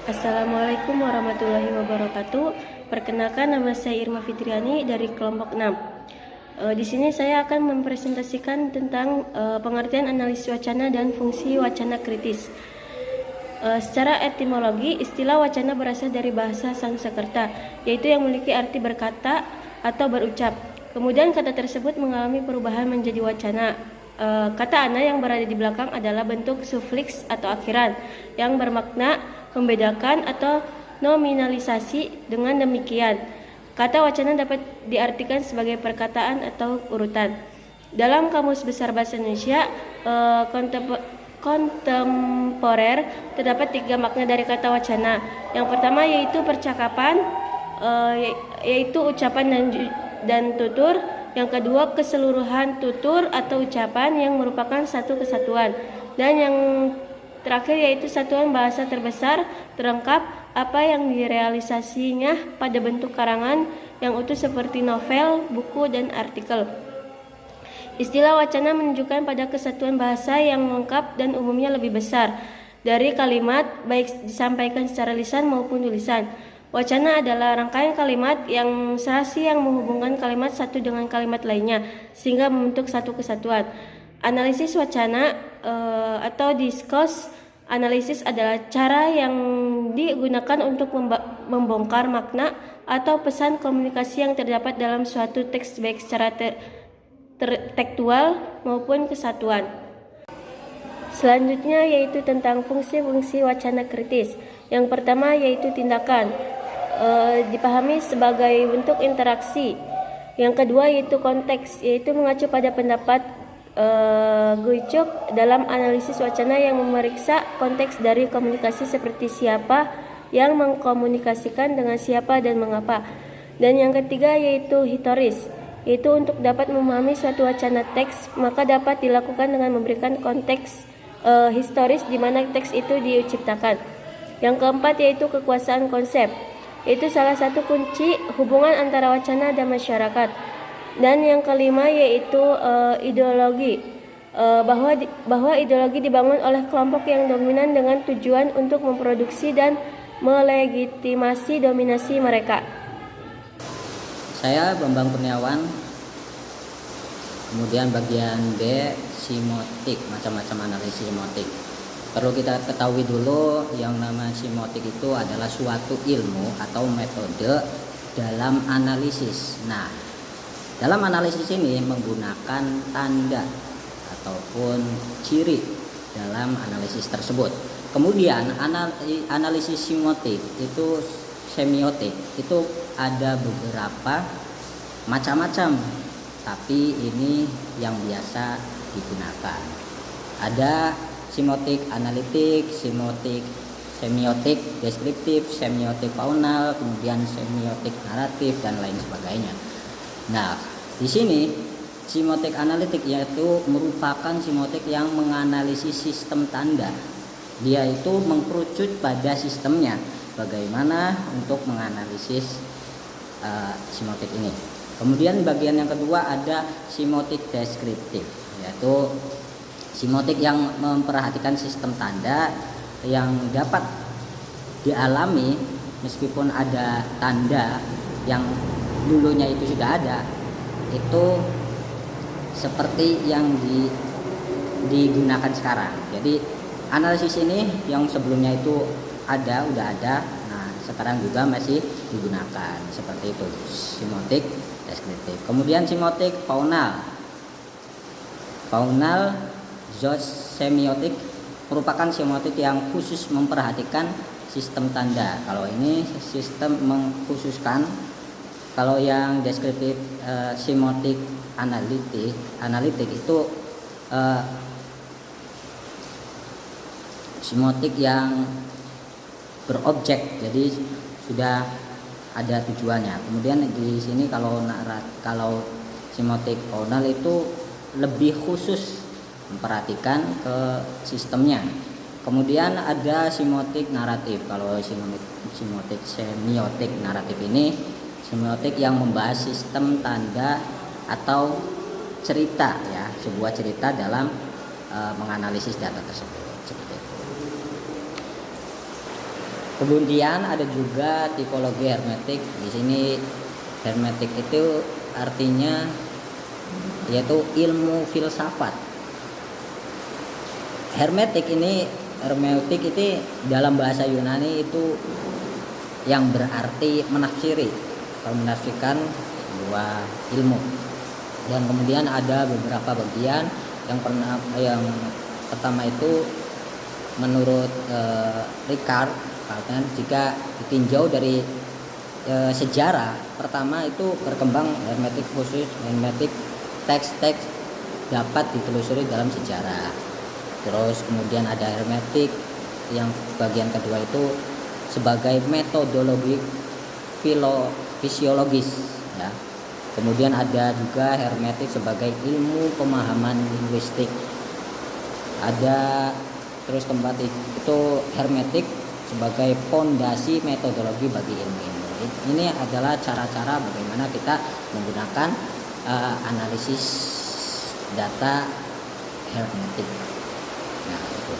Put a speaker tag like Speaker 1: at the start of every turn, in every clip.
Speaker 1: Assalamualaikum warahmatullahi wabarakatuh. Perkenalkan, nama saya Irma Fitriani dari kelompok 6. Di sini saya akan mempresentasikan tentang pengertian analisis wacana dan fungsi wacana kritis. Secara etimologi, istilah wacana berasal dari bahasa Sanskerta, yaitu yang memiliki arti berkata atau berucap. Kemudian kata tersebut mengalami perubahan menjadi wacana. Kata ana yang berada di belakang adalah bentuk sufiks atau akhiran yang bermakna membedakan atau nominalisasi. Dengan demikian, kata wacana dapat diartikan sebagai perkataan atau urutan. Dalam Kamus Besar Bahasa Indonesia kontemporer terdapat 3 makna dari kata wacana. Yang pertama yaitu percakapan, yaitu ucapan dan tutur. Yang kedua, keseluruhan tutur atau ucapan yang merupakan satu kesatuan. Dan yang terakhir yaitu satuan bahasa terbesar, terlengkap, apa yang direalisasinya pada bentuk karangan yang utuh seperti novel, buku, dan artikel. Istilah wacana menunjukkan pada kesatuan bahasa yang lengkap dan umumnya lebih besar dari kalimat, baik disampaikan secara lisan maupun tulisan. Wacana adalah rangkaian kalimat yang serasi yang menghubungkan kalimat satu dengan kalimat lainnya sehingga membentuk satu kesatuan. Analisis wacana atau discourse analisis adalah cara yang digunakan untuk membongkar makna atau pesan komunikasi yang terdapat dalam suatu teks baik secara tekstual maupun kesatuan. Selanjutnya yaitu tentang fungsi-fungsi wacana kritis. Yang pertama yaitu tindakan, dipahami sebagai bentuk interaksi. Yang kedua yaitu konteks, yaitu mengacu pada pendapat Guichuk dalam analisis wacana yang memeriksa konteks dari komunikasi seperti siapa yang mengkomunikasikan dengan siapa dan mengapa. Dan yang ketiga yaitu historis, yaitu untuk dapat memahami suatu wacana teks maka dapat dilakukan dengan memberikan konteks historis di mana teks itu diciptakan. Yang keempat yaitu kekuasaan konsep, yaitu salah satu kunci hubungan antara wacana dan masyarakat. Dan yang kelima yaitu ideologi, bahwa ideologi dibangun oleh kelompok yang dominan dengan tujuan untuk memproduksi dan melegitimasi dominasi mereka.
Speaker 2: Saya Bambang Kurniawan. Kemudian bagian B, semiotik, macam-macam analisis semiotik. Perlu kita ketahui dulu yang nama semiotik itu adalah suatu ilmu atau metode dalam analisis. Nah, dalam analisis ini menggunakan tanda ataupun ciri dalam analisis tersebut. Kemudian analisis semiotik itu ada beberapa macam-macam, tapi ini yang biasa digunakan. Ada semiotik analitik, semiotik deskriptif, semiotik faunal, kemudian semiotik naratif dan lain sebagainya. Nah, di sini semiotik analitik yaitu merupakan semiotik yang menganalisis sistem tanda. Dia itu mengkerucut pada sistemnya, bagaimana untuk menganalisis semiotik ini. Kemudian bagian yang kedua ada semiotik deskriptif, yaitu semiotik yang memperhatikan sistem tanda yang dapat dialami meskipun ada tanda yang dulunya itu sudah ada, itu seperti yang digunakan sekarang. Jadi analisis ini yang sebelumnya itu udah ada, nah sekarang juga masih digunakan seperti itu, semiotik deskriptif. Kemudian semiotik faunal semiotik merupakan semiotik yang khusus memperhatikan sistem tanda. Kalau ini sistem mengkhususkan. Kalau yang deskriptif semiotik analitik itu semiotik yang berobjek, jadi sudah ada tujuannya. Kemudian di sini kalau semiotik faunal itu lebih khusus memperhatikan ke sistemnya. Kemudian ada semiotik naratif. Kalau semiotik naratif ini semiotik yang membahas sistem tanda atau cerita, ya, sebuah cerita dalam menganalisis data tersebut. Seperti itu. Kemudian ada juga tipologi hermetik. Di sini hermetik itu artinya yaitu ilmu filsafat. Hermetik ini dalam bahasa Yunani itu yang berarti menafsiri atau menafsirkan sebuah ilmu. Dan kemudian ada beberapa bagian yang pertama itu menurut Ricard, jika ditinjau dari sejarah, pertama itu berkembang hermetik khusus, hermetik teks-teks dapat ditelusuri dalam sejarah. Terus kemudian ada hermetik yang bagian kedua itu sebagai metodologi fisiologis ya. Kemudian ada juga hermetik sebagai ilmu pemahaman linguistik. Ada terus tempat itu hermetik sebagai fondasi metodologi bagi ilmu-ilmu. Ini adalah cara-cara bagaimana kita menggunakan analisis data hermetik. Nah, itu.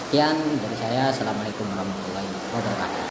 Speaker 2: Sekian dari saya. Assalamualaikum warahmatullahi wabarakatuh.